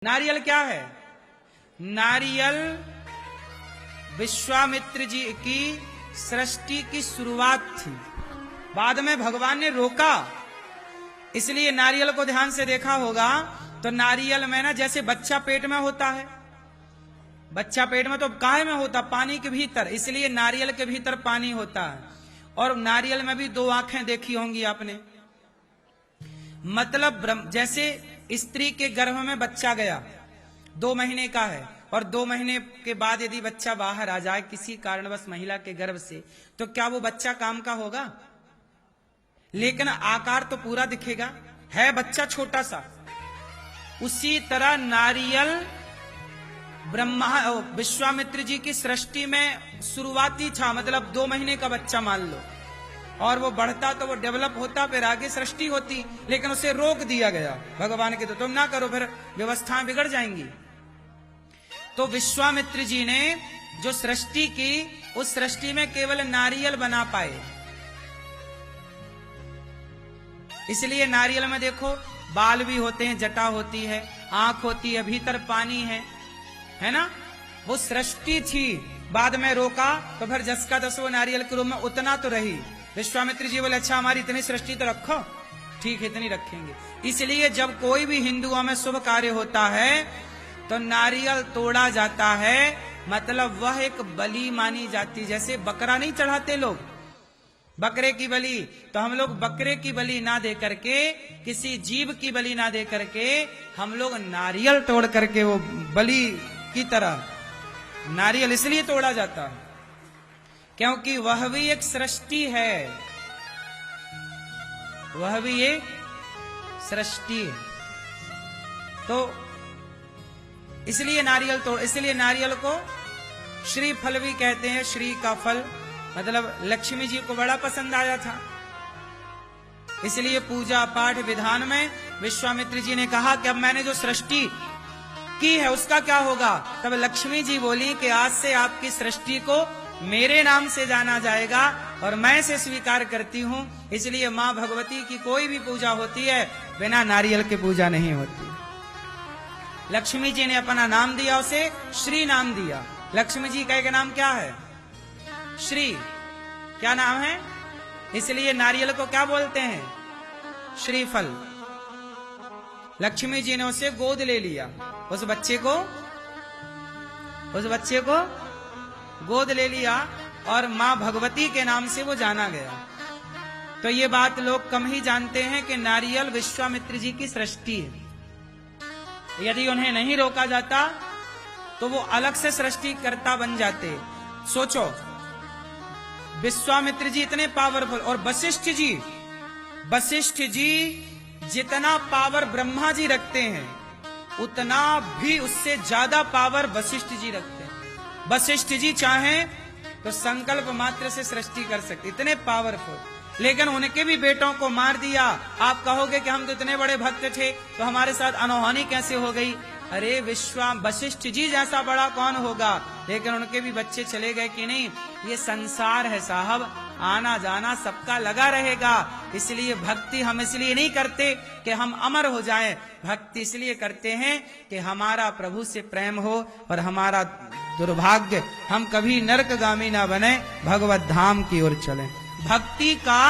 नारियल क्या है? नारियल विश्वामित्र जी की सृष्टि की शुरुआत थी। बाद में भगवान ने रोका, इसलिए नारियल को ध्यान से देखा होगा तो नारियल में ना जैसे बच्चा पेट में होता है, बच्चा पेट में तो काहे में होता? पानी के भीतर, इसलिए नारियल के भीतर पानी होता है। और नारियल में भी दो आंखें देखी होंगी आपने। मतलब जैसे स्त्री के गर्भ में बच्चा गया, 2 महीने का है, और 2 महीने के बाद यदि बच्चा बाहर आ जाए किसी कारणवश महिला के गर्भ से, तो क्या वो बच्चा काम का होगा? लेकिन आकार तो पूरा दिखेगा, है बच्चा छोटा सा। उसी तरह नारियल ब्रह्मा विश्वामित्र जी की सृष्टि में शुरुआती था, मतलब 2 महीने का बच्चा मान लो, और वो बढ़ता तो वो डेवलप होता, फिर आगे सृष्टि होती, लेकिन उसे रोक दिया गया भगवान के, तो तुम ना करो, फिर व्यवस्थाएं बिगड़ जाएंगी। तो विश्वामित्र जी ने जो सृष्टि की, उस सृष्टि में केवल नारियल बना पाए। इसलिए नारियल में देखो बाल भी होते हैं, जटा होती है, आंख होती है, भीतर पानी है ना। वो सृष्टि थी, बाद में रोका तो फिर जस का तस वो नारियल के रूप में उतना तो रही। विश्वामित्र जी बोले अच्छा हमारी इतनी सृष्टि तो रखो, ठीक है इतनी रखेंगे। इसलिए जब कोई भी हिंदुओं में शुभ कार्य होता है तो नारियल तोड़ा जाता है, मतलब वह एक बलि मानी जाती। जैसे बकरा नहीं चढ़ाते लोग, बकरे की बलि, तो हम लोग बकरे की बलि ना दे करके, किसी जीव की बलि ना दे करके, हम लोग नारियल तोड़ करके वो बलि की तरह, नारियल इसलिए तोड़ा जाता है क्योंकि वह भी एक सृष्टि है, वह भी एक सृष्टि है। तो इसलिए नारियल तोड़, इसलिए नारियल को श्री फल भी कहते हैं। श्री का फल मतलब लक्ष्मी जी को बड़ा पसंद आया था, इसलिए पूजा पाठ विधान में विश्वामित्र जी ने कहा कि अब मैंने जो सृष्टि की है उसका क्या होगा? तब लक्ष्मी जी बोली कि आज से आपकी सृष्टि को मेरे नाम से जाना जाएगा और मैं इसे स्वीकार करती हूं। इसलिए मां भगवती की कोई भी पूजा होती है बिना नारियल के पूजा नहीं होती। लक्ष्मी जी ने अपना नाम दिया, उसे श्री नाम दिया। लक्ष्मी जी का एक नाम क्या है? श्री। क्या नाम है? इसलिए नारियल को क्या बोलते हैं? श्रीफल। लक्ष्मी जी ने उसे गोद ले लिया, उस बच्चे को गोद ले लिया और मां भगवती के नाम से वो जाना गया। तो ये बात लोग कम ही जानते हैं कि नारियल विश्वामित्र जी की सृष्टि है। यदि उन्हें नहीं रोका जाता तो वो अलग से सृष्टि कर्ता बन जाते। सोचो, विश्वामित्र जी इतने पावरफुल, और वशिष्ठ जी जितना पावर ब्रह्मा जी रखते हैं उतना भी उससे ज्यादा पावर वशिष्ठ जी रखते हैं। वशिष्ठ जी चाहें तो संकल्प मात्र से सृष्टि कर सकते, इतने पावरफुल, लेकिन उनके भी बेटों को मार दिया। आप कहोगे कि हम तो इतने बड़े भक्त थे तो हमारे साथ अनहोनी कैसे हो गई? अरे वशिष्ठ जी जैसा बड़ा कौन होगा, लेकिन उनके भी बच्चे चले गए कि नहीं। ये संसार है साहब, आना जाना सबका लगा रहेगा। इसलिए भक्ति हम इसलिए नहीं करते कि हम अमर हो जाएं, भक्ति इसलिए करते हैं कि हमारा प्रभु से प्रेम हो और हमारा दुर्भाग्य हम कभी नरकगामी ना बने, भगवत धाम की ओर चलें। भक्ति का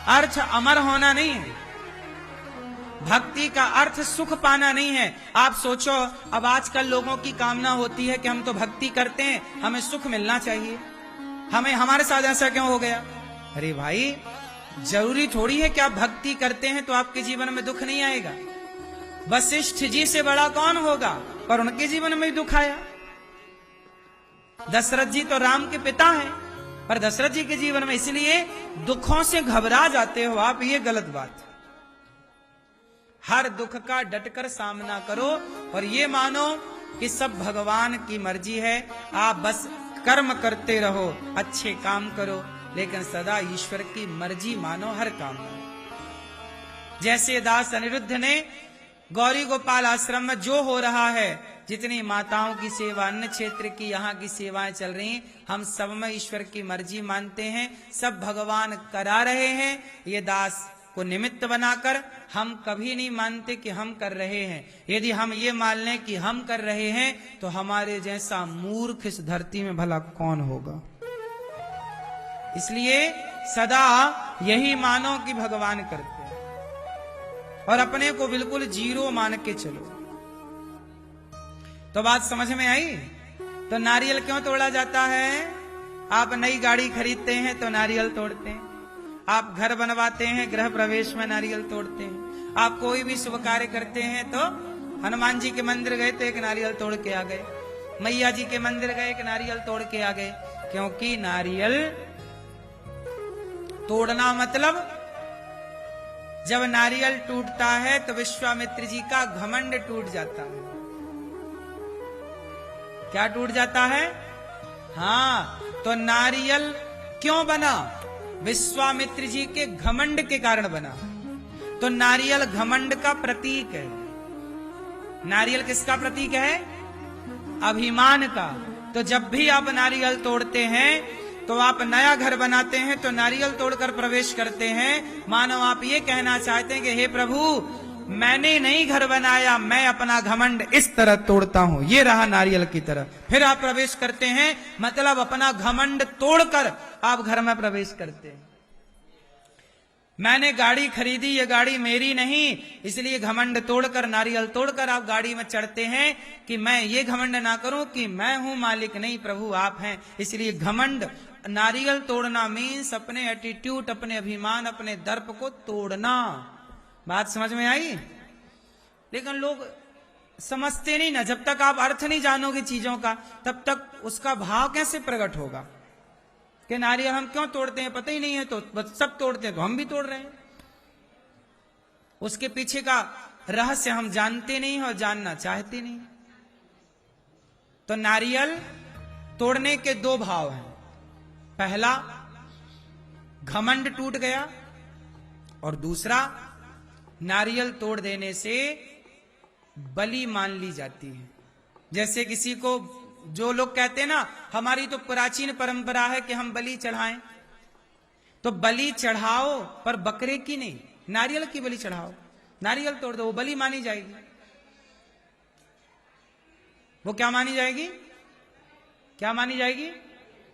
अर्थ अमर होना नहीं है, भक्ति का अर्थ सुख पाना नहीं है। आप सोचो, अब आजकल लोगों की कामना होती है कि हम तो भक्ति करते हैं, हमें सुख मिलना चाहिए, हमें हमारे साथ ऐसा क्यों हो गया? अरे भाई, जरूरी थोड़ी है कि आप भक्ति करते हैं तो आपके जीवन में दुख नहीं आएगा। वशिष्ठ जी से बड़ा कौन होगा? पर उनके जीवन में दुख आया। दशरथ जी तो राम के पिता हैं, पर दशरथ जी के जीवन में, इसलिए दुखों से घबरा जाते हो आप, ये गलत बात। हर दुख का डटकर सामना करो और ये मानो कि सब भगवान की मर्जी है। आप बस कर्म करते रहो, अच्छे काम करो, लेकिन सदा ईश्वर की मर्जी मानो हर काम में। जैसे दास अनिरुद्ध ने गौरी गोपाल आश्रम में जो हो रहा है, जितनी माताओं की सेवा, अन्य क्षेत्र की यहाँ की सेवाएं चल रही, हम सब में ईश्वर की मर्जी मानते हैं, सब भगवान करा रहे हैं। ये दास को निमित्त बनाकर हम कभी नहीं मानते कि हम कर रहे हैं। यदि हम ये मान लें कि हम कर रहे हैं तो हमारे जैसा मूर्ख इस धरती में भला कौन होगा। इसलिए सदा यही मानो कि भगवान करते हैं और अपने को बिल्कुल जीरो मान के चलो। तो बात समझ में आई। तो नारियल क्यों तोड़ा जाता है? आप नई गाड़ी खरीदते हैं तो नारियल तोड़ते हैं, आप घर बनवाते हैं गृह प्रवेश में नारियल तोड़ते हैं, आप कोई भी शुभ कार्य करते हैं तो हनुमान जी के मंदिर गए तो एक नारियल तोड़ के आ गए, मैया जी के मंदिर गए एक नारियल तोड़ के आ गए। क्योंकि नारियल तोड़ना मतलब जब नारियल टूटता है तो विश्वामित्र जी का घमंड टूट जाता है। क्या टूट जाता है? हाँ, तो नारियल क्यों बना? विश्वामित्र जी के घमंड के कारण बना। तो नारियल घमंड का प्रतीक है। नारियल किसका प्रतीक है? अभिमान का। तो जब भी आप नारियल तोड़ते हैं तो आप नया घर बनाते हैं तो नारियल तोड़कर प्रवेश करते हैं। मानो आप ये कहना चाहते हैं कि हे प्रभु, मैंने नहीं घर बनाया, मैं अपना घमंड इस तरह तोड़ता हूं। ये रहा नारियल की तरह। फिर आप प्रवेश करते हैं, मतलब अपना घमंड तोड़कर आप घर में प्रवेश करते हैं। मैंने गाड़ी खरीदी, ये गाड़ी मेरी नहीं, इसलिए घमंड तोड़कर, नारियल तोड़कर आप गाड़ी में चढ़ते हैं कि मैं ये घमंड ना करूं कि मैं हूं मालिक, नहीं प्रभु आप हैं। इसलिए घमंड, नारियल तोड़ना मीन्स अपने एटीट्यूड, अपने अभिमान, अपने दर्प को तोड़ना। बात समझ में आई? लेकिन लोग समझते नहीं ना। जब तक आप अर्थ नहीं जानोगे चीजों का तब तक उसका भाव कैसे प्रकट होगा कि नारियल हम क्यों तोड़ते हैं पता ही नहीं है, तो सब तोड़ते हैं तो हम भी तोड़ रहे हैं। उसके पीछे का रहस्य हम जानते नहीं और जानना चाहते नहीं। तो नारियल तोड़ने के दो भाव हैं। पहला, घमंड टूट गया, और दूसरा, नारियल तोड़ देने से बलि मान ली जाती है। जैसे किसी को, जो लोग कहते हैं ना हमारी तो प्राचीन परंपरा है कि हम बलि चढ़ाएं, तो बलि चढ़ाओ पर बकरे की नहीं, नारियल की बलि चढ़ाओ। नारियल तोड़ दो, वो बलि मानी जाएगी। वो क्या मानी जाएगी? क्या मानी जाएगी?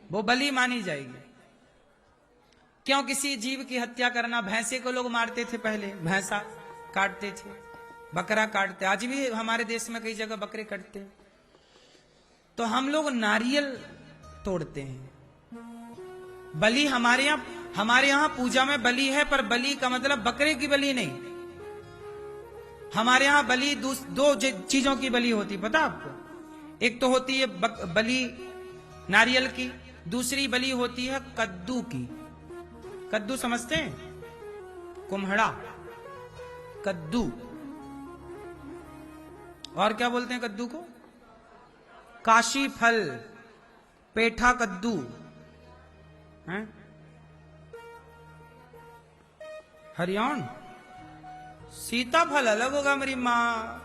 वो बलि मानी जाएगी। क्यों किसी जीव की हत्या करना? भैंसे को लोग मारते थे पहले, भैंसा काटते थे, बकरा काटते, आज भी हमारे देश में कई जगह बकरे कटते हैं। तो हम लोग नारियल तोड़ते हैं। बलि हमारे यहां पूजा में बलि है, पर बलि का मतलब बकरे की बलि नहीं। हमारे यहां बलि दो चीजों की बलि होती, पता आपको? एक तो होती है बलि नारियल की, दूसरी बलि होती है कद्दू की। कद्दू समझते हैं? कुम्हड़ा, कद्दू। और क्या बोलते हैं कद्दू को? काशी फल, पेठा कद्दू हैं? हरियाण सीताफल अलग होगा मेरी मां।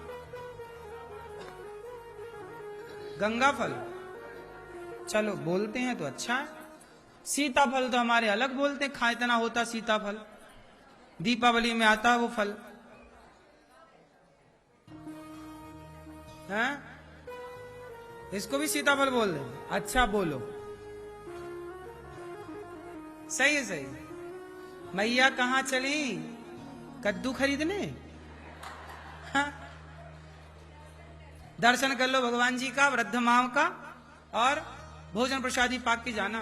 गंगा फल चलो बोलते हैं तो अच्छा है। सीताफल तो हमारे अलग बोलते हैं, खा इतना होता सीताफल, दीपावली में आता है वो फल है। इसको भी सीताफल बोल दे। अच्छा बोलो, सही है सही। मैया कहाँ चली? कद्दू खरीदने। हाँ? दर्शन कर लो भगवान जी का, वृद्ध मां का, और भोजन प्रसादी पाक की जाना।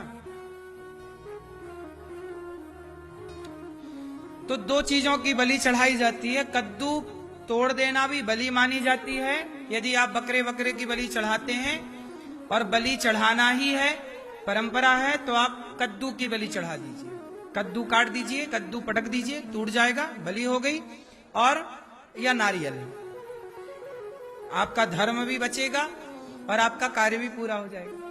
तो दो चीजों की बलि चढ़ाई जाती है। कद्दू तोड़ देना भी बलि मानी जाती है। यदि आप बकरे की बलि चढ़ाते हैं और बलि चढ़ाना ही है, परंपरा है, तो आप कद्दू की बलि चढ़ा दीजिए। कद्दू काट दीजिए, कद्दू पटक दीजिए, टूट जाएगा, बलि हो गई। और या नारियल, आपका धर्म भी बचेगा और आपका कार्य भी पूरा हो जाएगा।